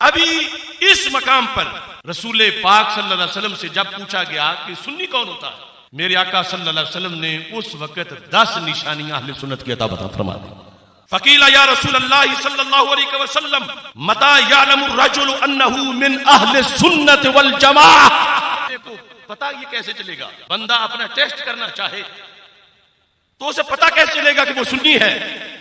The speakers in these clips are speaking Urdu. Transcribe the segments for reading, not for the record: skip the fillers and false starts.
ابھی اس مقام پر رسول پاک صلی اللہ علیہ وسلم سے جب پوچھا گیا کہ سنی کون ہوتا ہے، میرے آقا صلی اللہ علیہ وسلم نے اس وقت 10 نشانیاں اہل سنت کی عطا بتا فرما دی. فقیل یا رسول اللہ صلی اللہ علیہ وسلم متى يعلم الرجل انه من اہل السنت والجماعہ. دیکھو پتہ یہ کیسے چلے گا، بندہ اپنا ٹیسٹ کرنا چاہے تو اسے پتہ کیسے چلے گا کہ وہ سنی ہے.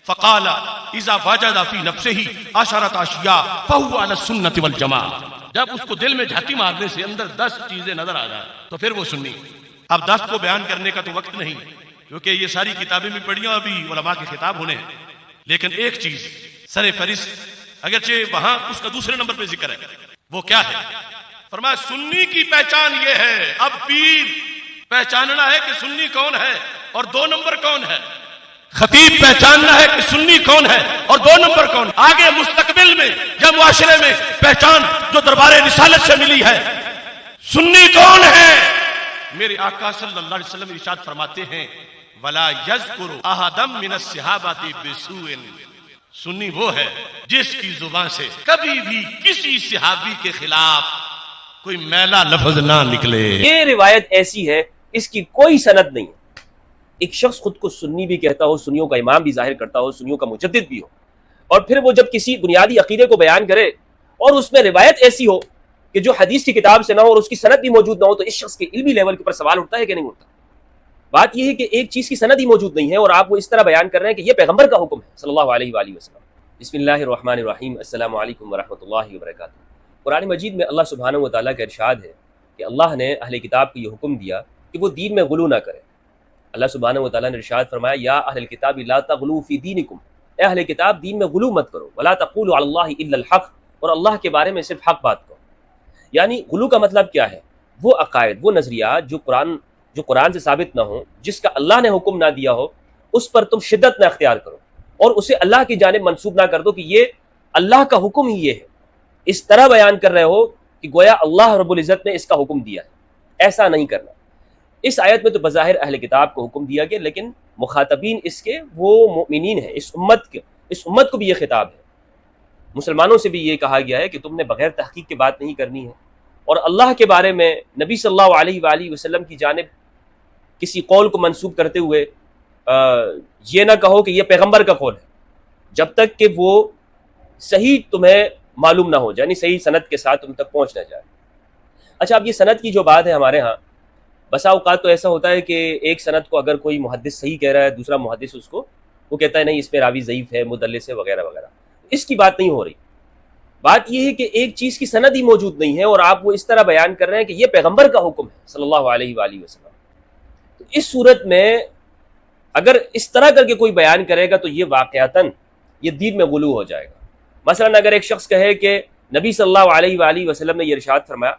فقال اذا وجد في نفسه 10 اشیاء فهو على السنت والجماعہ. جب اس کو دل میں جھاتی مارنے سے اندر 10 چیزیں نظر آ جائیں تو پھر وہ سنی. اب 10 کو بیان کرنے کا تو وقت نہیں کیونکہ یہ ساری کتابیں بھی پڑھی ابھی علماء کے خطاب ہونے ہیں، لیکن ایک چیز سر فہرست اگرچہ وہاں اس کا دوسرے نمبر پہ ذکر ہے، وہ کیا ہے؟ فرمایا سنی کی پہچان یہ ہے. اب پیر پہچاننا ہے کہ سنی کون ہے اور 2 نمبر کون ہے، خطیب پہچاننا ہے کہ سنی کون ہے اور 2 نمبر کون ہے. آگے مستقبل میں یا معاشرے میں پہچان جو دربار رسالت سے ملی ہے، سنی کون ہے. میرے آقا صلی اللہ علیہ وسلم ارشاد فرماتے ہیں وَلَا يَذْكُرُ أَحَدًا مِنَ الصِّحَابَةِ بِسُوءٍ. سنی وہ ہے جس کی زبان سے کبھی بھی کسی صحابی کے خلاف کوئی میلا لفظ نہ نکلے. یہ روایت ایسی ہے اس کی کوئی سند نہیں ہے. ایک شخص خود کو سنی بھی کہتا ہو، سنیوں کا امام بھی ظاہر کرتا ہو، سنیوں کا مجدد بھی ہو، اور پھر وہ جب کسی بنیادی عقیدے کو بیان کرے اور اس میں روایت ایسی ہو کہ جو حدیث کی کتاب سے نہ ہو اور اس کی سند بھی موجود نہ ہو، تو اس شخص کے علمی لیول کے اوپر سوال اٹھتا ہے کہ نہیں اٹھتا؟ بات یہ ہے کہ ایک چیز کی سند ہی موجود نہیں ہے اور آپ وہ اس طرح بیان کر رہے ہیں کہ یہ پیغمبر کا حکم ہے صلی اللہ علیہ وآلہ وسلم. بسم اللہ الرحمن الرحیم. السلام علیکم ورحمۃ اللہ وبرکاتہ. قرآن مجید میں اللہ سبحانہ و تعالیٰ کا ارشاد ہے کہ اللہ نے اہل کتاب کو یہ حکم دیا کہ وہ دین میں غلو نہ کرے. اللہ سبحانہ و تعالیٰ نے ارشاد فرمایا یا اہل الکتاب لا تغلوا فی دینکم، اے اہل کتاب دین میں غلو مت کرو. ولا تقولوا علی اللہ الا الحق، اور اللہ کے بارے میں صرف حق بات کرو. یعنی غلو کا مطلب کیا ہے؟ وہ عقائد، وہ نظریات جو قرآن سے ثابت نہ ہو، جس کا اللہ نے حکم نہ دیا ہو، اس پر تم شدت نہ اختیار کرو اور اسے اللہ کی جانب منسوب نہ کر دو کہ یہ اللہ کا حکم ہی یہ ہے. اس طرح بیان کر رہے ہو کہ گویا اللہ رب العزت نے اس کا حکم دیا ہے. ایسا نہیں کرنا. اس آیت میں تو بظاہر اہل کتاب کو حکم دیا گیا، لیکن مخاطبین اس کے وہ مؤمنین ہیں، اس امت کو بھی یہ خطاب ہے. مسلمانوں سے بھی یہ کہا گیا ہے کہ تم نے بغیر تحقیق کے بات نہیں کرنی ہے، اور اللہ کے بارے میں نبی صلی اللہ علیہ وآلہ وسلم کی جانب کسی قول کو منسوب کرتے ہوئے یہ نہ کہو کہ یہ پیغمبر کا قول ہے جب تک کہ وہ صحیح تمہیں معلوم نہ ہو جائے، یعنی صحیح سند کے ساتھ تم تک پہنچ نہ جائے. اچھا، اب یہ سند کی جو بات ہے ہمارے ہاں بسا اوقات تو ایسا ہوتا ہے کہ ایک سند کو اگر کوئی محدث صحیح کہہ رہا ہے، دوسرا محدث اس کو وہ کہتا ہے نہیں اس میں راوی ضعیف ہے، مدلس ہے وغیرہ وغیرہ. اس کی بات نہیں ہو رہی. بات یہ ہے کہ ایک چیز کی سند ہی موجود نہیں ہے اور آپ وہ اس طرح بیان کر رہے ہیں کہ یہ پیغمبر کا حکم ہے صلی اللہ علیہ وآلہ وسلم. تو اس صورت میں اگر اس طرح کر کے کوئی بیان کرے گا تو یہ واقعتاً یہ دین میں غلو ہو جائے گا. مثلا اگر ایک شخص کہے کہ نبی صلی اللہ علیہ وآلہ وسلم نے یہ ارشاد فرمایا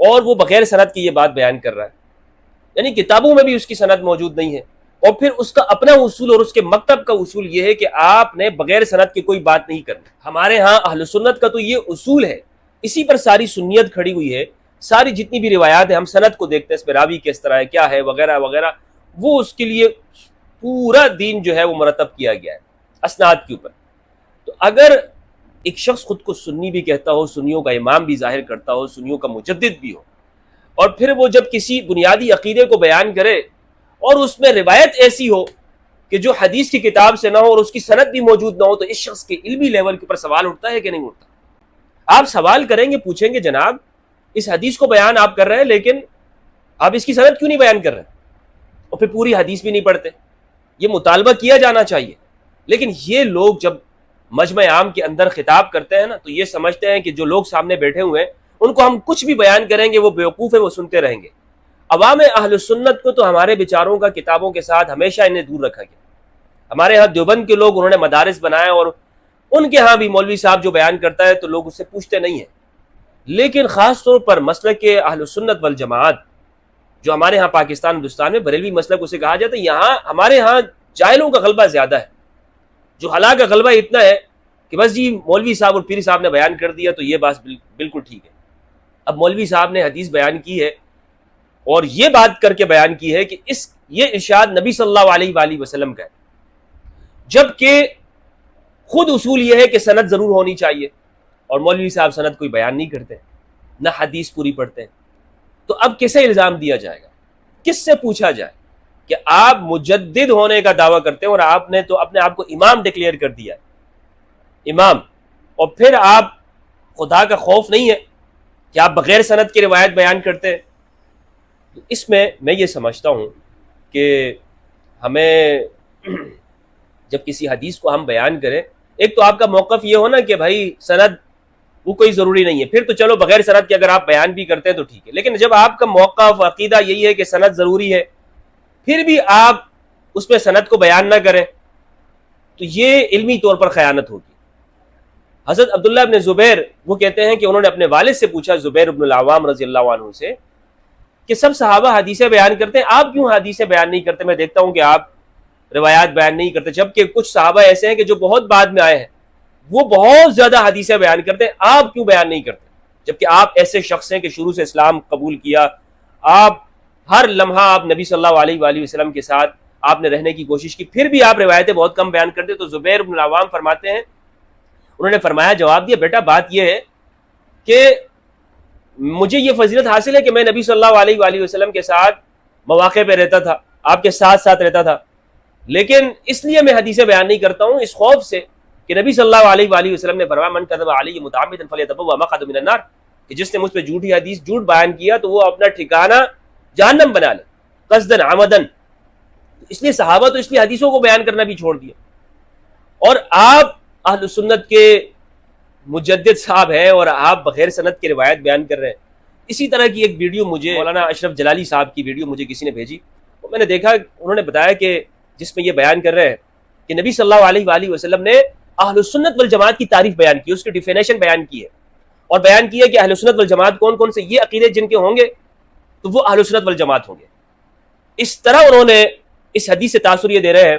اور وہ بغیر سند کی یہ بات بیان کر رہا ہے، یعنی کتابوں میں بھی اس کی سند موجود نہیں ہے، اور پھر اس کا اپنا اصول اور اس کے مکتب کا اصول یہ ہے کہ آپ نے بغیر سند کی کوئی بات نہیں کرنی. ہمارے ہاں اہل سنت کا تو یہ اصول ہے، اسی پر ساری سنیت کھڑی ہوئی ہے. ساری جتنی بھی روایات ہیں ہم سند کو دیکھتے ہیں، اس میں راوی کس طرح ہے، کیا ہے وغیرہ وغیرہ. وہ اس کے لیے پورا دین جو ہے وہ مرتب کیا گیا ہے اسناد کے اوپر. تو اگر ایک شخص خود کو سنی بھی کہتا ہو، سنیوں کا امام بھی ظاہر کرتا ہو، سنیوں کا مجدد بھی ہو، اور پھر وہ جب کسی بنیادی عقیدے کو بیان کرے اور اس میں روایت ایسی ہو کہ جو حدیث کی کتاب سے نہ ہو اور اس کی سند بھی موجود نہ ہو، تو اس شخص کے علمی لیول کے اوپر سوال اٹھتا ہے کہ نہیں اٹھتا؟ آپ سوال کریں گے، پوچھیں گے جناب اس حدیث کو بیان آپ کر رہے ہیں لیکن آپ اس کی سند کیوں نہیں بیان کر رہے؟ اور پھر پوری حدیث بھی نہیں پڑھتے. یہ مطالبہ کیا جانا چاہیے. لیکن یہ لوگ جب مجمع عام کے اندر خطاب کرتے ہیں نا تو یہ سمجھتے ہیں کہ جو لوگ سامنے بیٹھے ہوئے ہیں ان کو ہم کچھ بھی بیان کریں گے وہ بیوقوف ہے، وہ سنتے رہیں گے. عوام اہل سنت کو تو ہمارے بیچاروں کا کتابوں کے ساتھ ہمیشہ انہیں دور رکھا گیا. ہمارے ہاں دیوبند کے لوگ انہوں نے مدارس بنائے اور ان کے ہاں بھی مولوی صاحب جو بیان کرتا ہے تو لوگ اس سے پوچھتے نہیں ہیں. لیکن خاص طور پر مسلک اہل سنت والجماعت جو ہمارے ہاں پاکستان ہندوستان میں بریلوی مسلک اسے کہا جاتا ہے، یہاں ہمارے ہاں جاہلوں کا غلبہ زیادہ ہے. جو حالات کا غلبہ اتنا ہے کہ بس جی مولوی صاحب اور پیر صاحب نے بیان کر دیا تو یہ بات بالکل ٹھیک ہے. اب مولوی صاحب نے حدیث بیان کی ہے اور یہ بات کر کے بیان کی ہے کہ یہ ارشاد نبی صلی اللہ علیہ وآلہ وسلم کا ہے، جبکہ خود اصول یہ ہے کہ سند ضرور ہونی چاہیے اور مولوی صاحب سند کوئی بیان نہیں کرتے، نہ حدیث پوری پڑھتے ہیں، تو اب کسے الزام دیا جائے گا؟ کس سے پوچھا جائے کہ آپ مجدد ہونے کا دعویٰ کرتے ہیں اور آپ نے تو اپنے آپ کو امام ڈکلیئر کر دیا ہے، امام، اور پھر آپ خدا کا خوف نہیں ہے کہ آپ بغیر سند کی روایت بیان کرتے ہیں؟ اس میں یہ سمجھتا ہوں کہ ہمیں جب کسی حدیث کو ہم بیان کریں، ایک تو آپ کا موقف یہ ہو نا کہ بھائی سند وہ کوئی ضروری نہیں ہے، پھر تو چلو بغیر سند کے اگر آپ بیان بھی کرتے ہیں تو ٹھیک ہے، لیکن جب آپ کا موقف عقیدہ یہی ہے کہ سند ضروری ہے، پھر بھی آپ اس میں سند کو بیان نہ کریں تو یہ علمی طور پر خیانت ہوگی۔ حضرت عبداللہ ابن زبیر وہ کہتے ہیں کہ انہوں نے اپنے والد سے پوچھا، زبیر ابن العوام رضی اللہ عنہ سے، کہ سب صحابہ حدیثیں بیان کرتے ہیں، آپ کیوں حدیثیں بیان نہیں کرتے؟ میں دیکھتا ہوں کہ آپ روایات بیان نہیں کرتے، جبکہ کچھ صحابہ ایسے ہیں کہ جو بہت بعد میں آئے ہیں، وہ بہت زیادہ حدیثیں بیان کرتے ہیں، آپ کیوں بیان نہیں کرتے؟ جبکہ آپ ایسے شخص ہیں کہ شروع سے اسلام قبول کیا، آپ ہر لمحہ آپ نبی صلی اللہ علیہ وآلہ وسلم کے ساتھ آپ نے رہنے کی کوشش کی، پھر بھی آپ روایتیں بہت کم بیان کرتے۔ تو زبیر بن العوام فرماتے ہیں، انہوں نے فرمایا، جواب دیا، بیٹا بات یہ ہے کہ مجھے یہ فضیلت حاصل ہے کہ میں نبی صلی اللہ علیہ وآلہ وسلم کے ساتھ مواقع پہ رہتا تھا، آپ کے ساتھ ساتھ رہتا تھا، لیکن اس لیے میں حدیثیں بیان نہیں کرتا ہوں اس خوف سے کہ نبی صلی اللہ علیہ وآلہ وسلم نے فرمایا من کذب علی متعمدا فلیتبوأ مقعدہ من النار، کہ جس نے مجھ پہ جھوٹی حدیث جھوٹ بیان کیا تو وہ اپنا ٹھکانہ جہنم بنا لے، قصدن عمدن۔ اس لیے صحابہ تو اس لیے حدیثوں کو بیان کرنا بھی چھوڑ دیا، اور آپ اہل سنت کے مجدد صاحب ہیں اور آپ بغیر سند کے روایت بیان کر رہے ہیں۔ اسی طرح کی ایک ویڈیو مجھے مولانا اشرف جلالی صاحب کی ویڈیو مجھے کسی نے بھیجی، وہ میں نے دیکھا، انہوں نے بتایا کہ جس میں یہ بیان کر رہے ہیں کہ نبی صلی اللہ علیہ وآلہ وسلم نے اہل سنت والجماعت کی تعریف بیان کی، اس کی ڈیفینیشن بیان کی ہے، اور بیان کی ہے کہ اہل سنت والجماعت کون کون سے، یہ عقیدے جن کے ہوں گے تو وہ اہل سنت والجماعت ہوں گے۔ اس طرح انہوں نے اس حدیث سے تاثر یہ دے رہے ہیں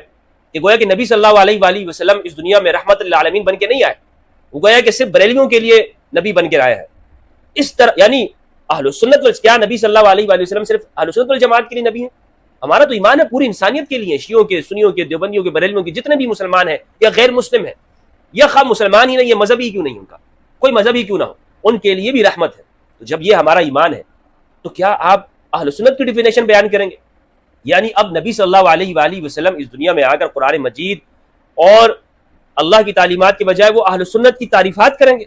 کہ گویا کہ نبی صلی اللہ علیہ وآلہ وسلم اس دنیا میں رحمت للعالمین بن کے نہیں آئے، وہ گویا کہ صرف بریلویوں کے لیے نبی بن کے آیا ہے۔ اس طرح یعنی اہل سنت کیا نبی صلی اللہ علیہ وآلہ وسلم صرف اہل سنت والجماعت کے لیے نبی ہیں؟ ہمارا تو ایمان ہے پوری انسانیت کے لیے، شیعوں کے، سنیوں کے، دیوبندیوں کے، بریلویوں کے، جتنے بھی مسلمان ہیں یا غیر مسلم ہیں، یا خواہ مسلمان ہی نہیں، یہ مذہبی کیوں نہیں، ان کا کوئی مذہب ہی کیوں نہ ہو، ان کے لیے بھی رحمت ہے۔ تو جب یہ ہمارا ایمان ہے تو کیا آپ اہل سنت کی ڈیفینیشن بیان کریں گے؟ یعنی اب نبی صلی اللہ علیہ وآلہ وسلم اس دنیا میں آ کر قرآن مجید اور اللہ کی تعلیمات کے بجائے وہ اہل سنت کی تعریفات کریں گے،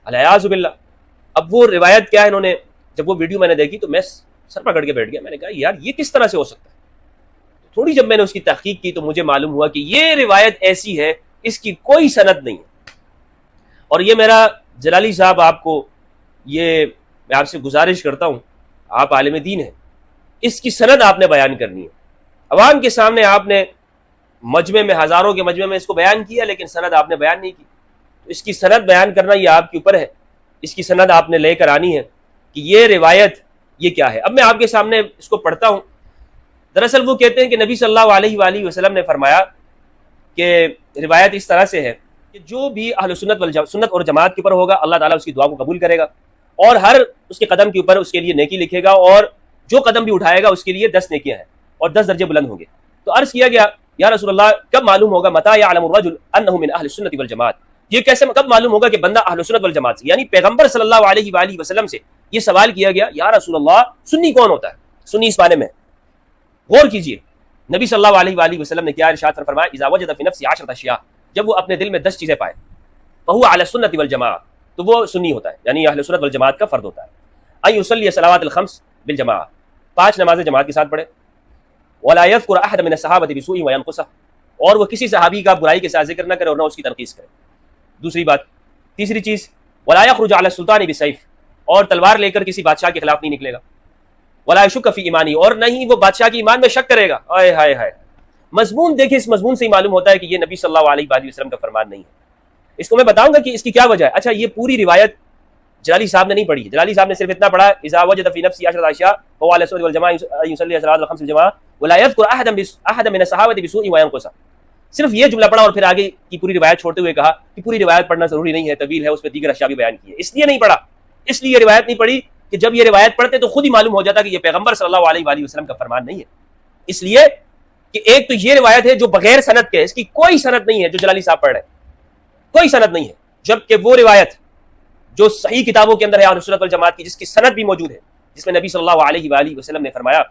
الیاذ باللہ۔ اب وہ روایت کیا ہے، انہوں نے جب وہ ویڈیو میں نے دیکھی تو میں سر پکڑ کے بیٹھ گیا، میں نے کہا یار یہ کس طرح سے ہو سکتا ہے؟ تھوڑی جب میں نے اس کی تحقیق کی تو مجھے معلوم ہوا کہ یہ روایت ایسی ہے، اس کی کوئی سند نہیں ہے۔ اور یہ میرا جلالی صاحب آپ کو یہ میں آپ سے گزارش کرتا ہوں، آپ عالم دین ہیں، اس کی سند آپ نے بیان کرنی ہے۔ عوام کے سامنے آپ نے مجمع میں، ہزاروں کے مجمع میں اس کو بیان کیا، لیکن سند آپ نے بیان نہیں کی، تو اس کی سند بیان کرنا یہ آپ کے اوپر ہے، اس کی سند آپ نے لے کر آنی ہے کہ یہ روایت یہ کیا ہے۔ اب میں آپ کے سامنے اس کو پڑھتا ہوں۔ دراصل وہ کہتے ہیں کہ نبی صلی اللہ علیہ وآلہ وسلم نے فرمایا کہ روایت اس طرح سے ہے کہ جو بھی اہل سنت اور جماعت کے اوپر ہوگا، اللہ تعالیٰ اس کی دعا کو قبول کرے گا، اور ہر اس کے قدم کے اوپر اس کے لیے نیکی لکھے گا، اور جو قدم بھی اٹھائے گا اس کے لیے 10 نیکیاں ہیں اور 10 درجے بلند ہوں گے۔ تو عرض کیا گیا یا رسول اللہ کب معلوم ہوگا، متی یعلم الرجل انہ من اہل السنت والجماعت، یہ کیسے کب معلوم ہوگا کہ بندہ اہل سنت والجماعت سے، یعنی پیغمبر صلی اللہ علیہ وآلہ وسلم سے یہ سوال کیا گیا، یا رسول اللہ سنی کون ہوتا ہے؟ سنی اس معنی میں غور کیجئے، نبی صلی اللہ علیہ وآلہ وسلم نے کیا ارشاد فرمایا، اذا وجد فی نفسہ 10 اشیاء، جب وہ اپنے دل میں 10 چیزیں پائے، فہو علی السنت والجماعت، تو وہ سنی ہوتا ہے، یعنی اہل سنت والجماعت کا فرد ہوتا ہے۔ ان یصلی الصلوات الخمس بالجماعہ، 5 نمازیں جماعت کے ساتھ پڑھے، ولا یذکر احد من الصحابہ بسوء وینقصہ، اور وہ کسی صحابی کا برائی کے ساتھ ذکر نہ کرے اور نہ اس کی تنقیص کرے۔ دوسری بات، تیسری چیز، ولا یخرج علی السلطان بسیف، اور تلوار لے کر کسی بادشاہ کے خلاف نہیں نکلے گا، ولا یشک فی ایمانی، اور نہ ہی وہ بادشاہ کی ایمان میں شک کرے گا۔ ہائے ہائے ہائے، مضمون دیکھیں، اس مضمون سے ہی معلوم ہوتا ہے کہ یہ نبی صلی اللہ علیہ وآلہ وسلم کا فرمان نہیں ہے۔ اس کو میں بتاؤں گا کہ اس کی کیا وجہ ہے۔ اچھا، یہ پوری روایت جلالی صاحب نے نہیں پڑھی، جلالی صاحب نے صرف اتنا پڑھا، اذا وجد فی نفسہ 10 اشیاء فهو علی السنت والجماعہ یصلی الصلاۃ الخمس بالجماعہ ولا یذکر احد من الصحابہ بسوء وینقص، صرف یہ جملہ پڑھا اور پھر آگے کی پوری روایت چھوڑتے ہوئے کہا کہ پوری روایت پڑھنا ضروری نہیں ہے، طویل ہے، اس میں دیگر اشیاء بھی بیان کی ہے۔ اس لیے نہیں پڑھا، اس لیے یہ روایت نہیں پڑھی کہ جب یہ روایت پڑھتے تو خود ہی معلوم ہو جاتا کہ یہ پیغمبر صلی اللہ علیہ وآلہ وسلم کا فرمان نہیں ہے۔ اس لیے کہ ایک تو یہ روایت ہے جو بغیر سند کے، اس کی کوئی سند نہیں ہے جو جلالی صاحب پڑھ رہے ہیں، کوئی سند نہیں ہے، جبکہ وہ روایت جو صحیح کتابوں کے اندر ہے اہل سنت والجماعت کی، جس کی سند بھی موجود ہے، جس میں نبی صلی اللہ علیہ وآلہ وسلم نے فرمایا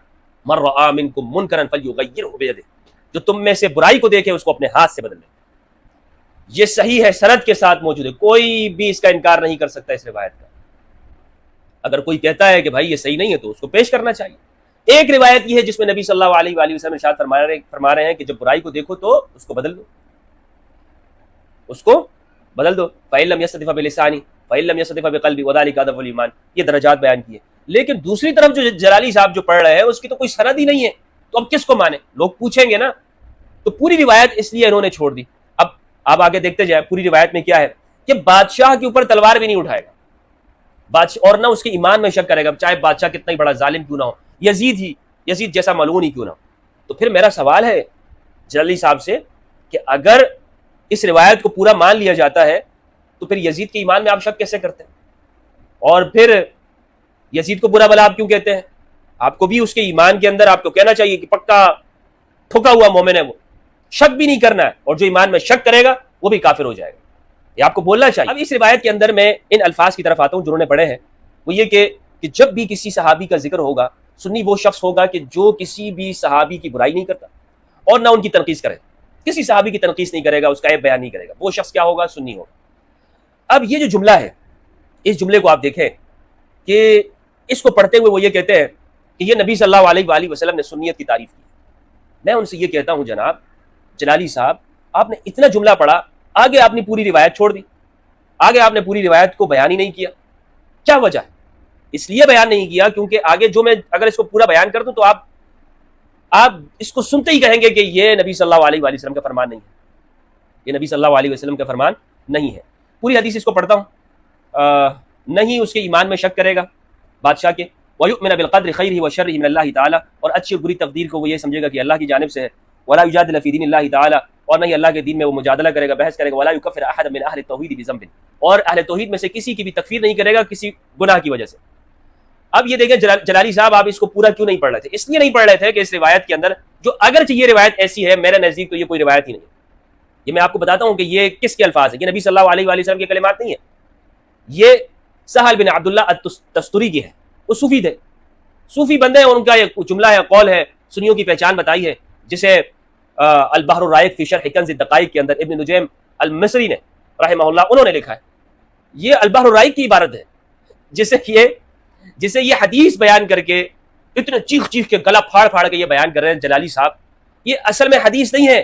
من رأى منکم منکرا فلیغیرہ بیدہ، جو تم میں سے برائی کو دیکھے اس کو اپنے ہاتھ سے بدل لے. یہ صحیح ہے، سند کے ساتھ موجود ہے، کوئی بھی اس کا انکار نہیں کر سکتا اس روایت کا. اگر کوئی کہتا ہے کہ بھائی یہ صحیح نہیں ہے تو اس کو پیش کرنا چاہیے. ایک روایت یہ ہے جس میں نبی صلی اللہ علیہ وآلہ وسلم ارشاد فرما رہے ہیں کہ جب برائی کو دیکھو تو اس کو بدل دو، اس کو بدل دو. فَإِن لَّمْ يَسْتَطِعْ فَبِلِسَانِهِ وَإِن لَّمْ يَسْتَطِعْ فَبِقَلْبِهِ وَذَلِكَ أَضْعَفُ الْإِيمَانِ. یہ درجات بیان کیے. لیکن دوسری طرف جو جلالی صاحب جو پڑھ رہے ہیں اس کی تو کوئی سند ہی نہیں ہے، تو اب کس کو مانے؟ لوگ پوچھیں گے نا. تو پوری روایت اس لیے انہوں نے چھوڑ دی. اب آپ آگے دیکھتے جائیں پوری روایت میں کیا ہے کہ بادشاہ کے اوپر تلوار بھی نہیں اٹھائے گا بادشاہ، اور نہ اس کے ایمان میں شک کرے گا، چاہے بادشاہ کتنا ہی بڑا ظالم کیوں نہ ہو، یزید جیسا ملعون ہی کیوں نہ ہو. تو پھر میرا سوال ہے جلالی صاحب سے کہ اگر اس روایت کو پورا مان لیا جاتا ہے تو پھر یزید کے ایمان میں آپ شک کیسے کرتے ہیں؟ اور پھر یزید کو برا بلا آپ کیوں کہتے ہیں؟ آپ کو بھی اس کے ایمان کے اندر آپ کو کہنا چاہیے کہ پکا ٹھکا ہوا مومن ہے، وہ شک بھی نہیں کرنا ہے، اور جو ایمان میں شک کرے گا وہ بھی کافر ہو جائے گا. یہ آپ کو بولنا چاہیے. اب اس روایت کے اندر میں ان الفاظ کی طرف آتا ہوں جنہوں نے پڑھے ہیں. وہ یہ کہ جب بھی کسی صحابی کا ذکر ہوگا، سنی وہ شخص ہوگا کہ جو کسی بھی صحابی کی برائی نہیں کرتا اور نہ ان کی تنقید کرے، کسی صحابی کی تنقید نہیں کرے گا، اس کا عیب بیان نہیں کرے گا. وہ شخص کیا ہوگا؟ سنی ہوگا. اب یہ جو جملہ ہے، اس جملے کو آپ دیکھیں کہ اس کو پڑھتے ہوئے وہ یہ کہتے ہیں کہ یہ نبی صلی اللہ علیہ وآلہ وسلم نے سنیت کی تعریف کی. میں ان سے یہ کہتا ہوں جناب جلالی صاحب، آپ نے اتنا جملہ پڑھا، آگے آپ نے پوری روایت چھوڑ دی، آگے آپ نے پوری روایت کو بیان ہی نہیں کیا. کیا وجہ ہے؟ اس لیے بیان نہیں کیا کیونکہ آگے جو میں اگر اس کو پورا بیان کر دوں تو آپ اس کو سنتے ہی کہیں گے کہ یہ نبی صلی اللہ علیہ وآلہ وسلم کا فرمان نہیں ہے، یہ نبی صلی اللہ علیہ وسلم کا فرمان نہیں ہے. پوری حدیث اس کو پڑھتا ہوں. نہیں اس کے ایمان میں شک کرے گا بادشاہ کے، وَيُؤْمِنَ بِالْقَدْرِ خَيْرِهِ وَشَرِّهِ مِنَ اللَّهِ تعالیٰ، اور اچھی اور بری تقدیر کو وہ یہ سمجھے گا کہ اللہ کی جانب سے ہے. وَلَا يُجَادِلُ فِي دِينِ اللَّهِ تعالیٰ، اور نہیں اللہ کے دین میں وہ مجادلہ کرے گا، بحث کرے گا. وَلَا يُكَفِّرُ أَحَدًا مِنْ أَهْلِ التَّوْحِيدِ بِذَنبٍ، اور اہل توحید میں سے کسی کی بھی تکفیر نہیں کرے گا کسی گناہ کی وجہ سے. اب یہ دیکھیں جلالی صاحب آپ اس کو پورا کیوں نہیں پڑھ رہے تھے؟ اس لیے نہیں پڑھ رہے تھے کہ اس روایت کے اندر جو اگرچہ یہ روایت ایسی ہے، میرے نزدیک تو یہ کوئی روایت ہی نہیں ہے. یہ میں آپ کو بتاتا ہوں کہ یہ کس کے الفاظ ہیں. یہ نبی صلی اللہ علیہ وآلہ وسلم کے کلمات نہیں ہیں، یہ سہل بن عبداللہ التستری کی ہے. وہ صوفی تھے، صوفی بندے ہیں، ان کا ایک جملہ ہے، قول ہے، سنیوں کی پہچان بتائی ہے، جسے البحر الرائق فی شرح کنز الدقائق کے اندر ابن نجیم المصری نے رحمہ اللہ انہوں نے لکھا ہے. یہ البحر الرائق کی عبارت ہے جسے یہ حدیث بیان کر کے اتنے چیخ کے گلا پھاڑ کے یہ بیان کر رہے ہیں جلالی صاحب. یہ اصل میں حدیث نہیں ہے،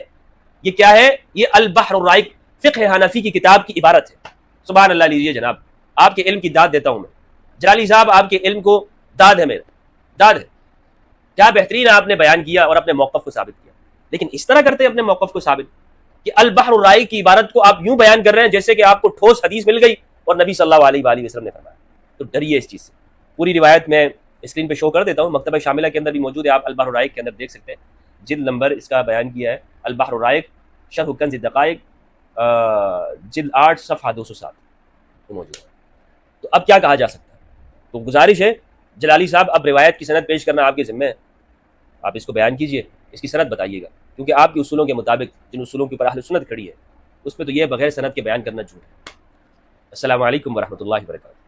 یہ کیا ہے؟ یہ البحر الرائق فقہ حنفی کی کتاب کی عبارت ہے. سبحان اللہ لیجیے جناب، آپ کے علم کی داد دیتا ہوں میں. جلالی صاحب آپ کے علم کو داد ہے، میرا داد ہے. کیا بہترین آپ نے بیان کیا اور اپنے موقف کو ثابت کیا. لیکن اس طرح کرتے ہیں اپنے موقف کو ثابت کہ البحر الرائق کی عبارت کو آپ یوں بیان کر رہے ہیں جیسے کہ آپ کو ٹھوس حدیث مل گئی اور نبی صلی اللہ علیہ وآلہ وسلم نے فرمایا. تو ڈریے اس چیز سے. پوری روایت میں اسکرین پہ شو کر دیتا ہوں، مکتبہ شاملہ کے اندر بھی موجود ہے، آپ البحر الرائق کے اندر دیکھ سکتے ہیں. جلد نمبر اس کا بیان کیا ہے البحر الرائق شرح کنز الدقائق، جلد 8 صفحہ 207 موجود ہے. تو اب کیا کہا جا سکتا ہے؟ تو گزارش ہے جلالی صاحب اب روایت کی سند پیش کرنا آپ کے ذمہ ہے، آپ اس کو بیان کیجئے، اس کی سند بتائیے گا، کیونکہ آپ کے اصولوں کے مطابق جن اصولوں کے اوپر اہل سنت کھڑی ہے اس پہ تو یہ بغیر سند کے بیان کرنا جھوٹ ہے. السلام علیکم ورحمۃ اللہ وبرکاتہ.